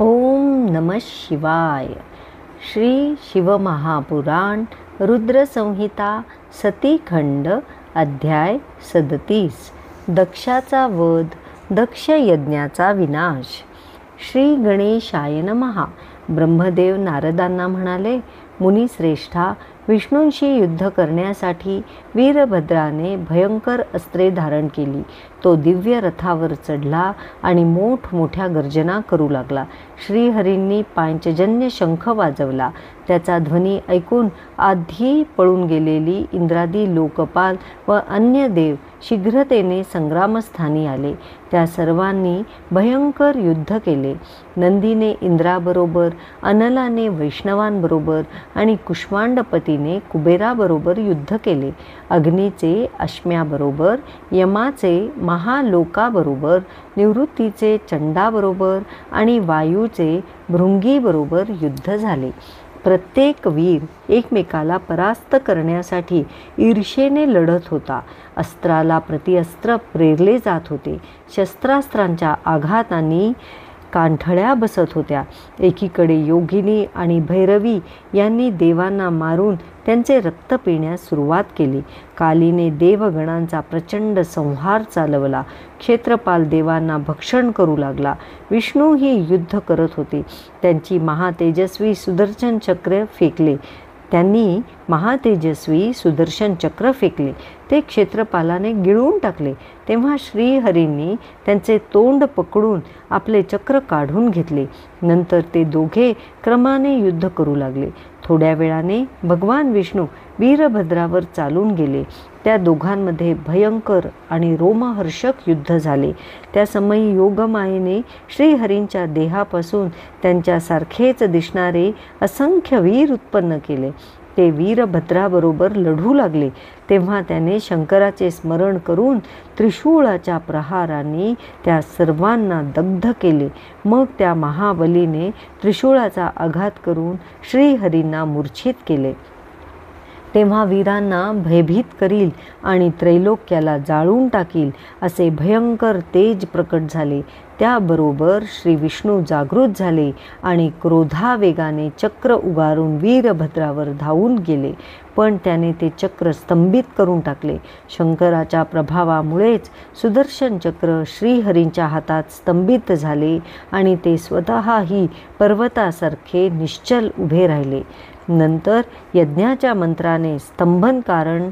ओम नमः शिवाय. श्री शिवमहापुराण रुद्रसंहिता सतीखंड अध्याय 37. दक्षाचा वध, दक्ष यज्ञाचा विनाश. श्री गणेशाय नमः. ब्रह्मदेव नारदांना म्हणाले, मुनिश्रेष्ठा, विष्णूंशी युद्ध करण्यासाठी वीरभद्राने भयंकर अस्त्रे धारण केली. तो दिव्य रथावर चढला आणि मोठमोठ्या गर्जना करू लागला. श्रीहरींनी पांचजन्य शंख वाजवला. त्याचा ध्वनी ऐकून आधी पळून गेलेली इंद्रादी लोकपाल व अन्य देव शीघ्रतेने संग्रामस्थानी आले. त्या सर्वांनी भयंकर युद्ध केले. नंदीने इंद्राबरोबर, अनलाने वैष्णवांबरोबर आणि कुष्मांडपतीने कुबेराबरोबर युद्ध केले. अग्नीचे अश्म्याबरोबर, यमाचे महालोकाबरोबर, निवृत्तीचे चंडाबरोबर आणि वायूचे भृंगीबरोबर युद्ध झाले. प्रत्येक वीर एकमेकाला परास्त करण्यासाठी ईर्षेने लढत होता. अस्त्राला प्रतिअस्त्र प्रेरले जात होते. शस्त्रास्त्रांच्या आघातांनी कांठळ्या बसत होत्या. एकीकडे योगिनी आणि भैरवी यांनी देवांना मारून त्यांचे रक्त पिण्यास सुरुवात केली. कालीने देवगणांचा प्रचंड संहार चालवला. क्षेत्रपाल देवांना भक्षण करू लागला. विष्णूही युद्ध करत होते. त्यांची महातेजस्वी सुदर्शन चक्र फेकले. ते क्षेत्रपालाने गिळून टाकले. तेव्हा श्रीहरींनी त्यांचे तोंड पकडून आपले चक्र काढून घेतले. नंतर ते दोघे क्रमाने युद्ध करू लागले. थोड्या वेळाने भगवान विष्णू वीरभद्रावर चालून गेले. त्या दोघांमध्ये भयंकर आणि रोमहर्षक युद्ध झाले. त्या समयी योगमायेने श्रीहरींच्या देहापासून त्यांच्यासारखेच दिसणारे असंख्य वीर उत्पन्न केले. ते वीरभद्राबरोबर लढू लागले. तेव्हा त्याने शंकराचे स्मरण करून त्रिशूळाच्या प्रहारांनी त्या सर्वांना दग्ध केले. मग त्या महाबलीने त्रिशूळाचा आघात करून श्रीहरींना मूर्छित केले. तेव्हा वीरांना भयभीत करील आणि त्रैलोक्याला जाळून टाकील असे भयंकर तेज प्रकट झाले. त्याबरोबर श्री विष्णू जागृत झाले आणि क्रोधावेगाने चक्र उगारून वीरभद्रावर धावून गेले. पण त्याने ते चक्र स्तंभित करून टाकले. शंकराच्या प्रभावामुळेच सुदर्शन चक्र श्रीहरींच्या हातात स्तंभित झाले आणि ते स्वतःही पर्वतासारखे निश्चल उभे राहिले. नंतर यज्ञाच्या मंत्राने स्तंभन कारण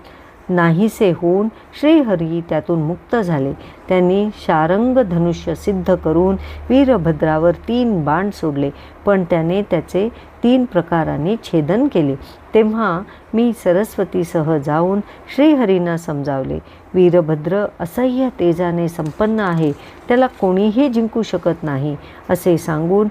नाहीसे होऊन श्रीहरी त्यातून मुक्त झाले. त्यांनी शारंग धनुष्य सिद्ध करून वीरभद्रावर 3 बाण सोडले, पण त्याने त्याचे 3 प्रकारांनी छेदन केले. तेव्हा मी सरस्वतीसह जाऊन श्रीहरींना समजावले, वीरभद्र असह्य तेजाने संपन्न आहे, त्याला कोणीही जिंकू शकत नाही असे सांगून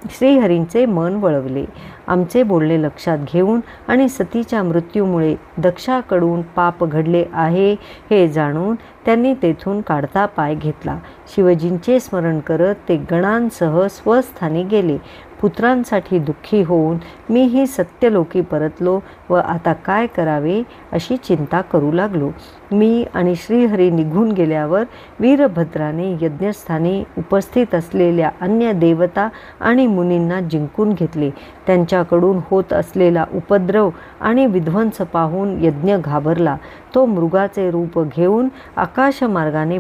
श्रीहरींचे मन वळवले. आमचे बोलणे लक्षात घेऊन आणि सतीच्या मृत्यूमुळे दक्षाकडून पाप घडले आहे हे जाणून त्यांनी तेथून काढता पाय घेतला. शिवजींचे स्मरण करत ते गणांसह स्वस्थानी गेले. पुत्रांसाठी दुःखी होऊन मीही सत्यलोकी परतलो व आता काय करावे अशी चिंता करू लागलो. मी आणि श्रीहरी निघून गेल्यावर वीरभद्राने यज्ञस्थानी उपस्थित असलेल्या अन्य देवता आणि मुनींना जिंकून घेतले. त्यांच्याकडून होत असलेला उपद्रव आणि विध्वंस पाहून यज्ञ घाबरला. तो मृगाचे रूप घेऊन आकाशमार्गाने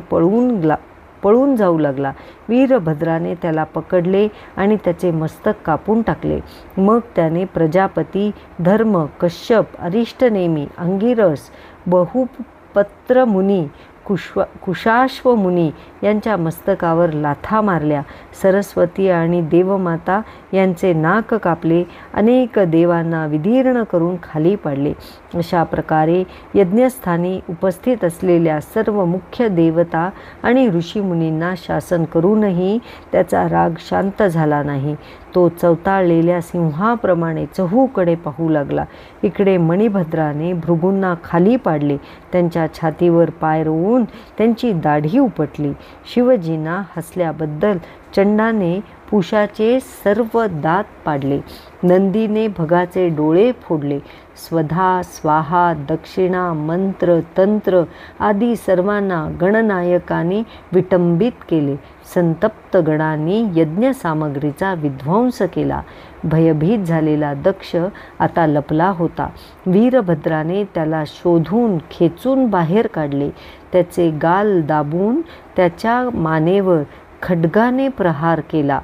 पळून जाऊ लागला. वीरभद्राने त्याला पकडले आणि त्याचे मस्तक कापून टाकले. मग त्याने प्रजापती, धर्म, कश्यप, अरिष्टनेमी, अंगिरस, बहुपत्र मुनी, कुशाश्व मुनी यांच्या मस्तकावर लाथा मारल्या. सरस्वती आणि देवमाता यांचे नाक कापले. अनेक देवांना विदीर्ण करून खाली पाडले. अशा प्रकारे यज्ञस्थानी उपस्थित असलेल्या सर्व मुख्य देवता आणि ऋषीमुनींना शासन करूनही त्याचा राग शांत झाला नाही. तो चवताळलेल्या सिंहाप्रमाणे चहूकडे पाहू लागला. इकडे मणिभद्राने भृगूंना खाली पाडले. त्यांच्या छातीवर पाय रोवून त्यांची दाढी उपटली. शिवजींना हसल्याबद्दल चंडाने पुषाचे सर्व दात पाडले. नंदीने भगाचे डोळे फोडले. स्वधा, स्वाहा, दक्षिणा, मंत्र, तंत्र आदी सर्वांना गणनायकाने विटंबित केले. संतप्त गणांनी यज्ञसामग्रीचा विध्वंस केला. भयभीत झालेला दक्ष आता लपला होता. वीरभद्राने त्याला शोधून खेचून बाहेर काढले. त्याचे गाल दाबून त्याच्या मानेवर खड्गाने प्रहार केला,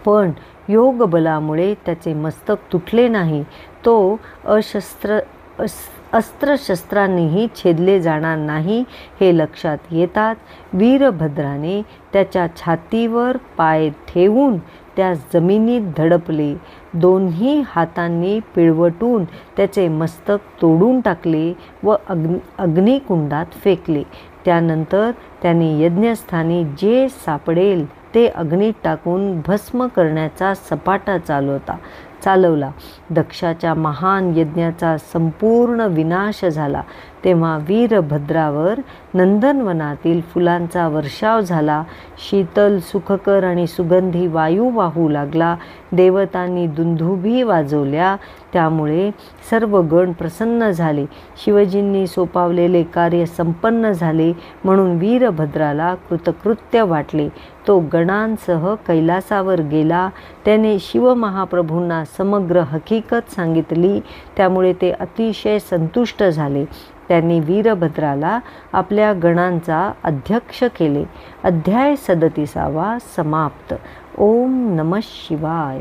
पण योगबलामुळे त्याचे मस्तक तुटले नाही. तो अस्त्रशस्त्रांनीही छेदले जाणार नाही हे लक्षात येताच वीरभद्राने त्याच्या छातीवर पाय ठेवून त्या जमिनीत धडपले. दोन्ही हातांनी पिळवटून त्याचे मस्तक तोडून टाकले व अग्निकुंडात फेकले. त्यानंतर त्याने यज्ञस्थानी जे सापडेल ते अग्नीत टाकून भस्म करण्याचा सपाटा चालवला. दक्षाच्या महान यज्ञाचा संपूर्ण विनाश झाला. तेव्हा वीरभद्रावर नंदनवनातील फुलांचा वर्षाव झाला. शीतल, सुखकर आणि सुगंधी वायू वाहू लागला. देवतांनी दुंदुभी वाजवल्या, त्यामुळे सर्व गण प्रसन्न झाले. शिवजींनी सोपावलेले कार्य संपन्न झाले म्हणून वीरभद्राला कृतकृत्य वाटले. तो गणांसह कैलासावर गेला. त्याने शिवमहाप्रभूंना समग्र हकीकत सांगितली, त्यामुळे ते अतिशय संतुष्ट झाले. त्यांनी वीरभद्राला आपल्या गणांचा अध्यक्ष केले. अध्याय 37 समाप्त. ओम नमः शिवाय.